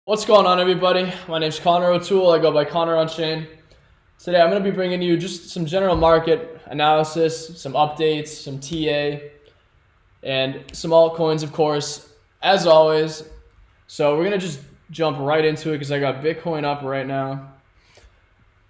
What's going on, everybody? My name's Connor O'Toole. I go by Oride Chain. Today I'm going to be bringing you just some general market analysis, some updates, some TA, and some altcoins, of course, as always. So we're going to just jump right into it because I got Bitcoin up right now.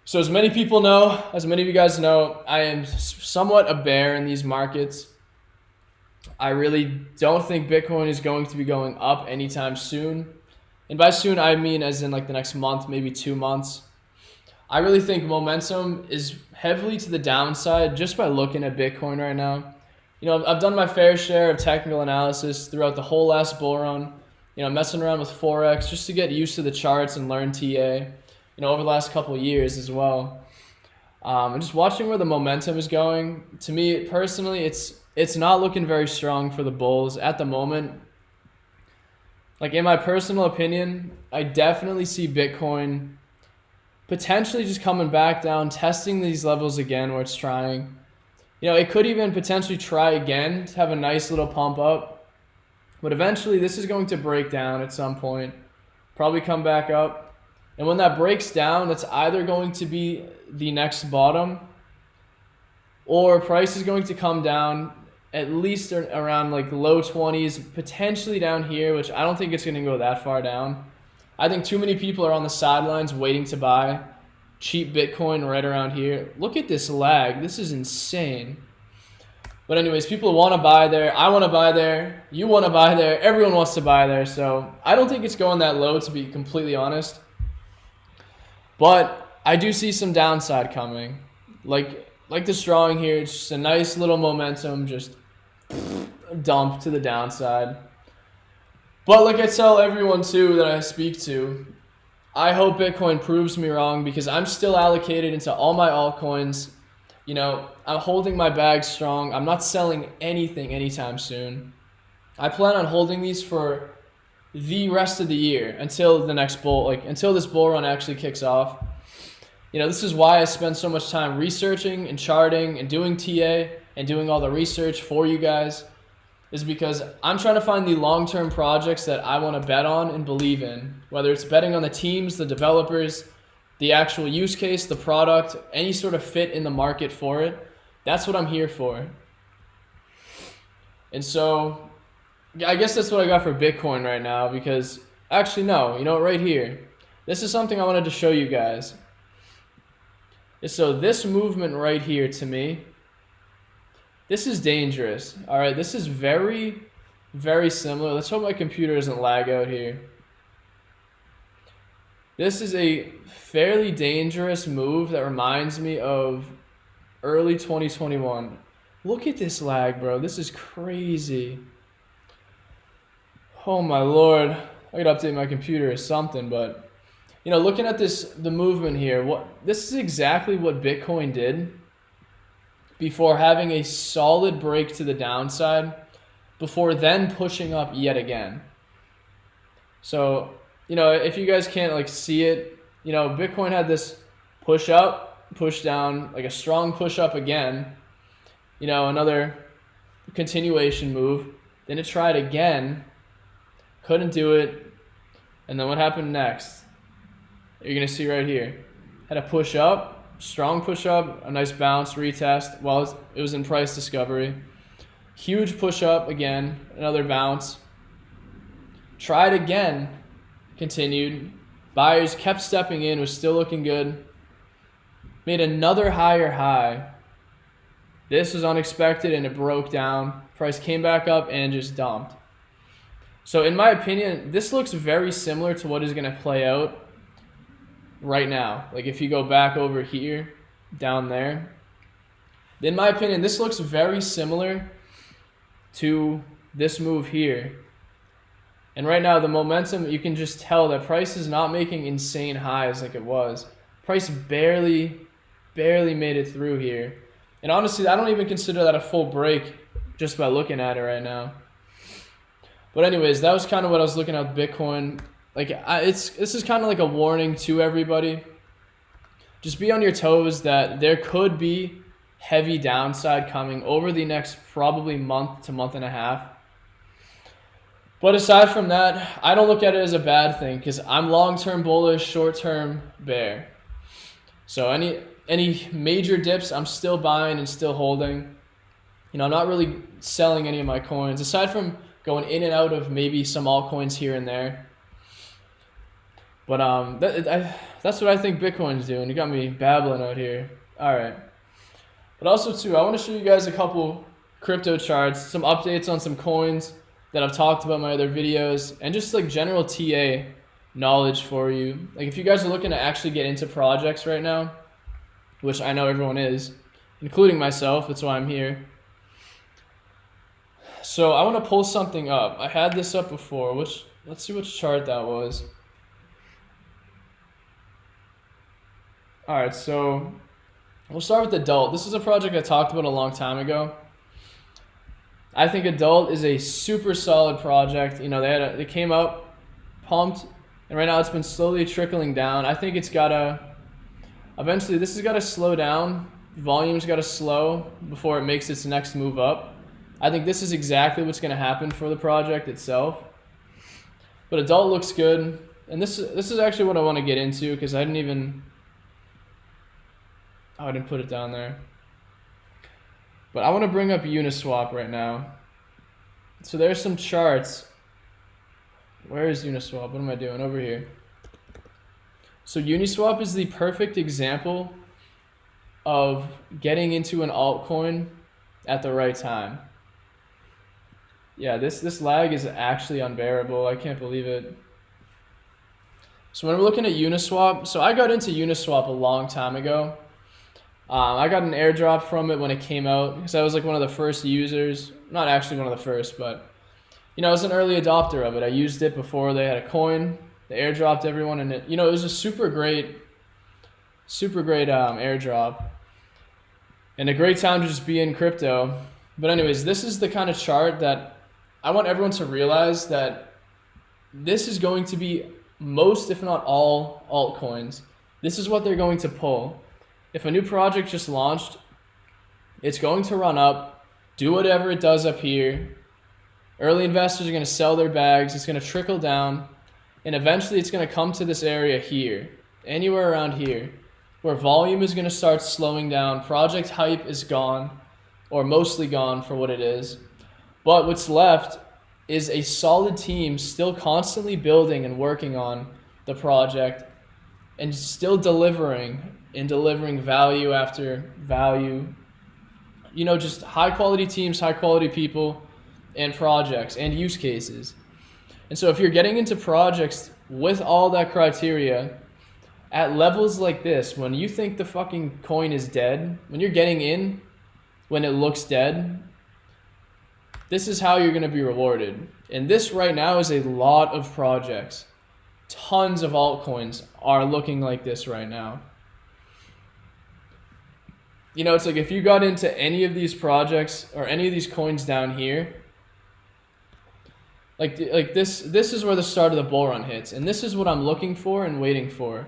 So as many people know, as many of you guys know, I am somewhat a bear in these markets. I really don't think Bitcoin is going to be going up anytime soon. And by soon, I mean as in like the next month, maybe 2 months. I really think momentum is heavily to the downside just by looking at Bitcoin right now. I've done my fair share of technical analysis throughout the whole last bull run. Messing around with Forex just to get used to the charts and learn TA. Over the last couple of years as well. And just watching where the momentum is going. To me personally, it's not looking very strong for the bulls at the moment. Like, in my personal opinion, I definitely see Bitcoin potentially just coming back down, testing these levels again where it's trying. It could even potentially try again to have a nice little pump up. But eventually, this is going to break down at some point, probably come back up. And when that breaks down, it's either going to be the next bottom or price is going to come down at least around like low 20s, potentially down here, which I don't think it's going to go that far down. I think too many people are on the sidelines waiting to buy cheap Bitcoin right around here. Look at this lag. This is insane. But anyways, people want to buy there. I want to buy there. You want to buy there. Everyone wants to buy there. So I don't think it's going that low, to be completely honest. But I do see some downside coming. Like this drawing here, it's just a nice little momentum, just dump to the downside. But like I tell everyone too that I speak to, I hope Bitcoin proves me wrong because I'm still allocated into all my altcoins. I'm holding my bag strong. I'm not selling anything anytime soon. I plan on holding these for the rest of the year until the next until this bull run actually kicks off. This is why I spend so much time researching and charting and doing TA and doing all the research for you guys, is because I'm trying to find the long-term projects that I want to bet on and believe in, whether it's betting on the teams, the developers, the actual use case, the product, any sort of fit in the market for it. That's what I'm here for. And so I guess that's what I got for Bitcoin right now, because actually no, right here. This is something I wanted to show you guys. So this movement right here, to me, this is dangerous. All right, this is very, very similar. Let's hope my computer doesn't lag out here. This is a fairly dangerous move that reminds me of early 2021. Look at this lag, bro. This is crazy. Oh my Lord. I gotta update my computer or something, but looking at the movement here, this is exactly what Bitcoin did before having a solid break to the downside, before then pushing up yet again. So, if you guys can't see it, Bitcoin had this push up, push down, like a strong push up again, another continuation move. Then it tried again, couldn't do it. And then what happened next? You're going to see right here. Had a push up, strong push up, a nice bounce, retest while it was in price discovery. Huge push up again, another bounce. Tried again, continued. Buyers kept stepping in, was still looking good. Made another higher high. This was unexpected and it broke down. Price came back up and just dumped. So in my opinion, this looks very similar to what is going to play out right now. Like if you go back over here, down there, in my opinion, this looks very similar to this move here. And right now, the momentum, you can just tell that price is not making insane highs like it was. Price barely made it through here. And honestly, I don't even consider that a full break just by looking at it right now. But anyways, that was kind of what I was looking at with Bitcoin. This is kind of like a warning to everybody. Just be on your toes that there could be heavy downside coming over the next probably month to month and a half. But aside from that, I don't look at it as a bad thing because I'm long-term bullish, short-term bear. So any major dips, I'm still buying and still holding. I'm not really selling any of my coins aside from going in and out of maybe some altcoins here and there. But that's what I think Bitcoin's doing. You got me babbling out here. All right. But also too, I want to show you guys a couple crypto charts, some updates on some coins that I've talked about in my other videos, and just like general TA knowledge for you. Like if you guys are looking to actually get into projects right now, which I know everyone is, including myself, that's why I'm here. So I want to pull something up. I had this up before. Let's see which chart that was. All right, so we'll start with Adult. This is a project I talked about a long time ago. I think Adult is a super solid project. They came up, pumped, and right now it's been slowly trickling down. I think it's eventually this has got to slow down. Volume's got to slow before it makes its next move up. I think this is exactly what's going to happen for the project itself. But Adult looks good, and this is actually what I want to get into because I didn't put it down there. But I want to bring up Uniswap right now. So there's some charts. Where is Uniswap? What am I doing? Over here. So Uniswap is the perfect example of getting into an altcoin at the right time. Yeah, this lag is actually unbearable. I can't believe it. So when we're looking at Uniswap, so I got into Uniswap a long time ago. I got an airdrop from it when it came out because I was like one of the first users. Not actually one of the first, but I was an early adopter of it. I used it before they had a coin. They airdropped everyone, and it was a super great airdrop, and a great time to just be in crypto. But anyways, this is the kind of chart that I want everyone to realize that this is going to be most, if not all, altcoins. This is what they're going to pull. If a new project just launched, it's going to run up, do whatever it does up here. Early investors are going to sell their bags. It's going to trickle down. And eventually it's going to come to this area here, anywhere around here, where volume is going to start slowing down. Project hype is gone, or mostly gone for what it is. But what's left is a solid team still constantly building and working on the project and still delivering value after value. Just high quality teams, high quality people, and projects and use cases. And so if you're getting into projects with all that criteria at levels like this, when you think the fucking coin is dead, when you're getting in, when it looks dead, this is how you're going to be rewarded. And this right now is a lot of projects. Tons of altcoins are looking like this right now. It's like if you got into any of these projects or any of these coins down here, like this is where the start of the bull run hits. And this is what I'm looking for and waiting for.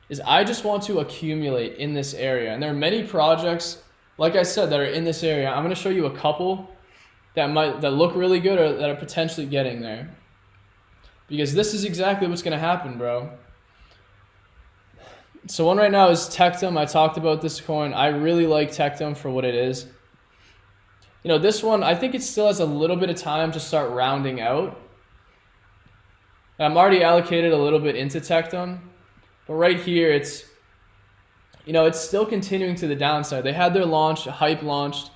Is I just want to accumulate in this area. And there are many projects, like I said, that are in this area. I'm going to show you a couple that look really good or that are potentially getting there. Because this is exactly what's going to happen, bro. So one right now is Tekom. I talked about this coin. I really like Tekom for what it is. This one, I think it still has a little bit of time to start rounding out. I'm already allocated a little bit into Tekom. But right here, it's still continuing to the downside. They had their launch, a hype launched.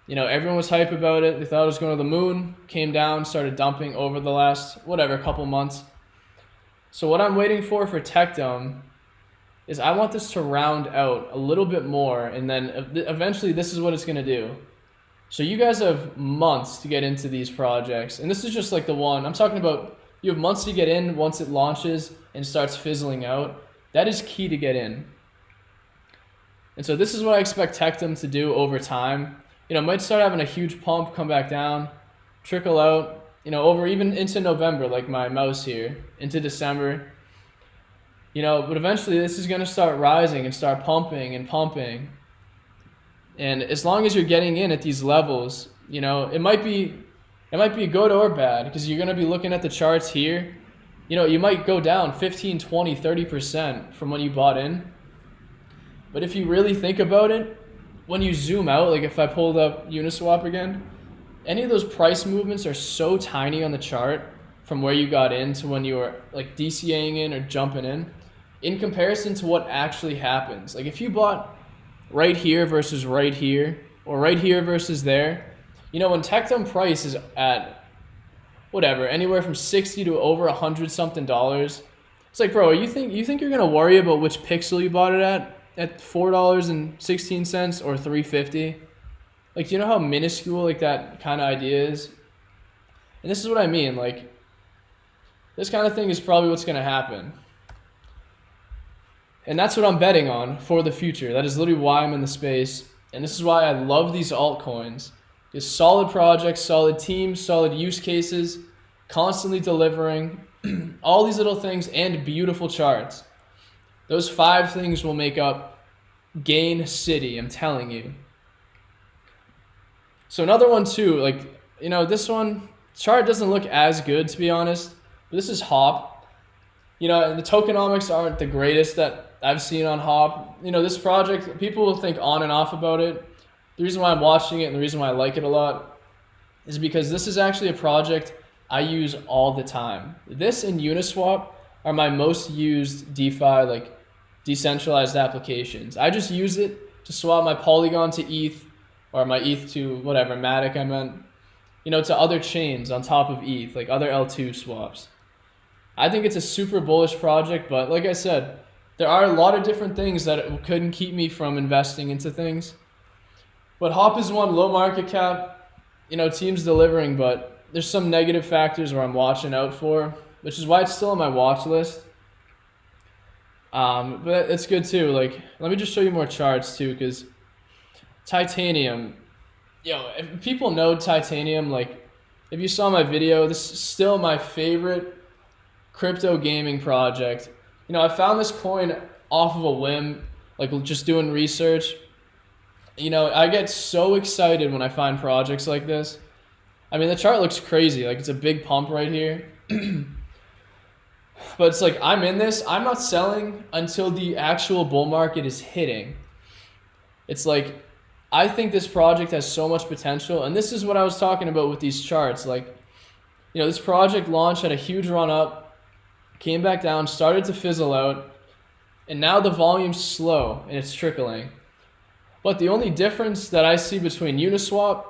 Everyone was hype about it. They thought it was going to the moon, came down, started dumping over the last, couple months. So what I'm waiting for Tekom is I want this to round out a little bit more, and then eventually this is what it's going to do. So you guys have months to get into these projects, and this is just like the one. I'm talking about you have months to get in once it launches and starts fizzling out. That is key to get in. And so this is what I expect Tekom to do over time. Might start having a huge pump, come back down, trickle out, over even into November, like my mouse here, into December. But eventually this is going to start rising and start pumping and pumping. And as long as you're getting in at these levels, it might be It might be good or bad because you're going to be looking at the charts here. You know, you might go down 15, 20, 30% from when you bought in. But if you really think about it, when you zoom out, like if I pulled up Uniswap again, any of those price movements are so tiny on the chart from where you got in to when you were like DCAing in or jumping in comparison to what actually happens. Like if you bought right here versus right here, or right here versus there, you know, when Tekom price is at whatever, anywhere from 60 to over 100 something dollars, it's like, bro, you think you're gonna worry about which pixel you bought it at $4.16 or $3.50? Like, do you know how minuscule like that kind of idea is? And this is what I mean, like, this kind of thing is probably what's gonna happen. And that's what I'm betting on for the future. That is literally why I'm in the space. And this is why I love these altcoins. It's solid projects, solid teams, solid use cases, constantly delivering, all these little things, and beautiful charts. Those 5 things will make up Gain City, I'm telling you. So another one too, like, you know, this one, chart doesn't look as good to be honest, but this is Hop. You know, the tokenomics aren't the greatest that I've seen on Hop. You know, this project, people will think on and off about it. The reason why I'm watching it and the reason why I like it a lot is because this is actually a project I use all the time. This and Uniswap are my most used DeFi, like decentralized applications. I just use it to swap my Polygon to ETH, or my ETH to whatever, Matic I meant, you know, to other chains on top of ETH, like other L2 swaps. I think it's a super bullish project, but like I said, there are a lot of different things that couldn't keep me from investing into things. But Hop is one, low market cap, you know, team's delivering, but there's some negative factors where I'm watching out for, which is why it's still on my watch list. But it's good too. Like, let me just show you more charts too, because Titanium, if people know Titanium, like if you saw my video, this is still my favorite crypto gaming project. You know, I found this coin off of a whim, like just doing research. You know, I get so excited when I find projects like this. I mean, the chart looks crazy. Like, it's a big pump right here. But it's like, I'm in this. I'm not selling until the actual bull market is hitting. It's like, I think this project has so much potential. And this is what I was talking about with these charts. Like, you know, this project launched, had a huge run up, came back down, started to fizzle out. And now the volume's slow and it's trickling. But the only difference that I see between Uniswap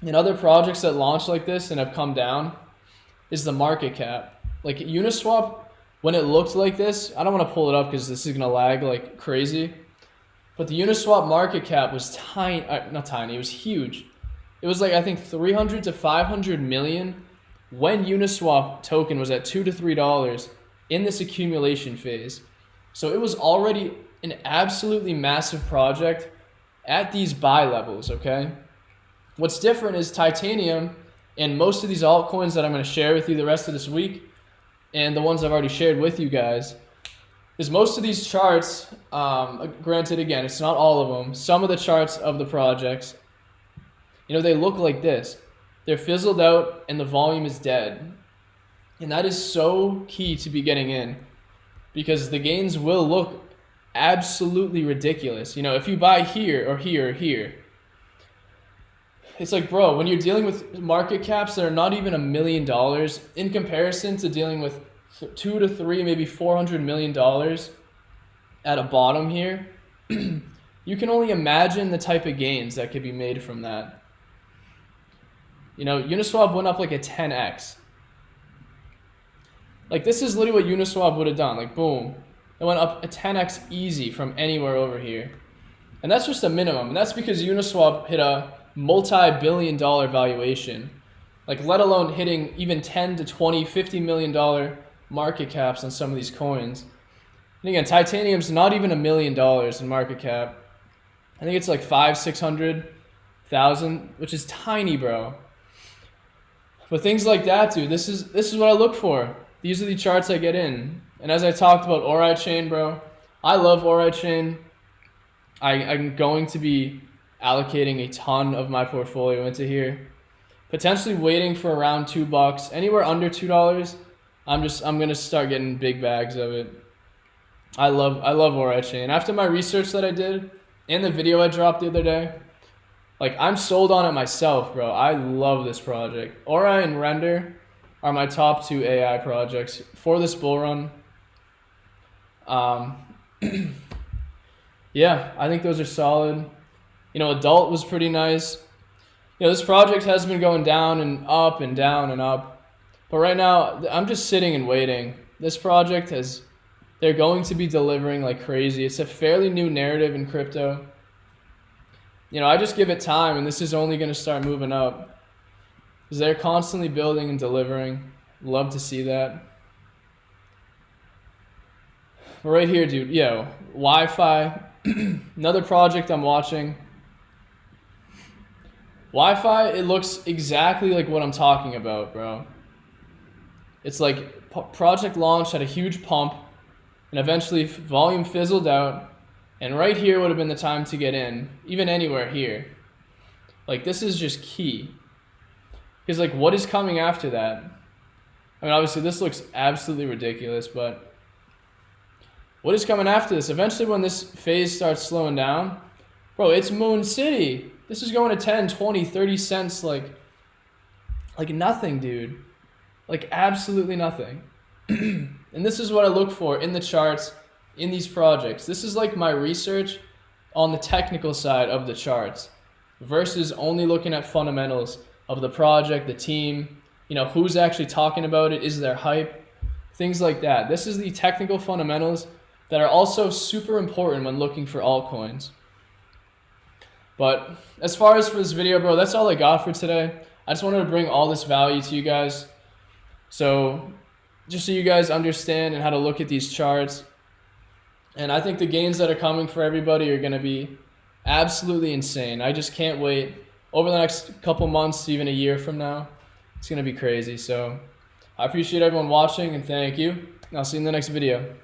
and other projects that launch like this and have come down is the market cap. Like Uniswap, when it looked like this, I don't want to pull it up because this is going to lag like crazy. But the Uniswap market cap was tiny, not tiny, it was huge. It was like, I think 300 to 500 million when Uniswap token was at $2 to $3 in this accumulation phase. So it was already an absolutely massive project at these buy levels, okay? What's different is Titanium and most of these altcoins that I'm going to share with you the rest of this week, and the ones I've already shared with you guys, is most of these charts, granted again, it's not all of them, some of the charts of the projects, you know, they look like this. They're fizzled out and the volume is dead. And that is so key to be getting in, because the gains will look absolutely ridiculous. You know, if you buy here or here or here, it's like, bro, when you're dealing with market caps that are not even $1 million in comparison to dealing with 2 to 3, maybe $400 million at a bottom here, you can only imagine the type of gains that could be made from that. You know, Uniswap went up like a 10x. Like, this is literally what Uniswap would have done. Like, boom. It went up a 10x easy from anywhere over here. And that's just a minimum. And that's because Uniswap hit a multi-billion-dollar valuation. Like, let alone hitting even 10 to 20, $50 million market caps on some of these coins. And again, Titanium's not even $1 million in market cap. I think it's like 600,000, which is tiny, bro. But things like that, dude, this is what I look for. These are the charts I get in. And as I talked about Oride Chain, bro, I love Oride Chain. I'm going to be allocating a ton of my portfolio into here. potentially waiting for around $2. Anywhere under $2, I'm gonna start getting big bags of it. I love Oride Chain. After my research that I did and the video I dropped the other day, like, I'm sold on it myself, bro. I love this project. Aura and Render are my top 2 AI projects for this bull run. Yeah, I think those are solid. You know, Adult was pretty nice. You know, this project has been going down and up and down and up. But right now, I'm just sitting and waiting. This project they're going to be delivering like crazy. It's a fairly new narrative in crypto. You know, I just give it time, and this is only going to start moving up. Because they're constantly building and delivering. Love to see that. But right here, dude, yo, Wi-Fi, another project I'm watching. Wi-Fi, it looks exactly like what I'm talking about, bro. It's like project launch had a huge pump, and eventually volume fizzled out, and right here would have been the time to get in, even anywhere here. Like, this is just key. Because, like, what is coming after that? I mean, obviously this looks absolutely ridiculous, but what is coming after this? Eventually when this phase starts slowing down, bro, it's Moon City. This is going to 10, 20, 30 cents, like nothing, dude. Like, absolutely nothing. And this is what I look for in the charts, in these projects. This is like my research on the technical side of the charts versus only looking at fundamentals of the project, the team, you know, who's actually talking about it, is there hype, things like that. This is the technical fundamentals that are also super important when looking for altcoins. But as far as for this video, bro, that's all I got for today. I just wanted to bring all this value to you guys. So just so you guys understand and how to look at these charts. And I think the gains that are coming for everybody are going to be absolutely insane. I just can't wait. Over the next couple months, even a year from now, it's going to be crazy. So I appreciate everyone watching, and thank you. I'll see you in the next video.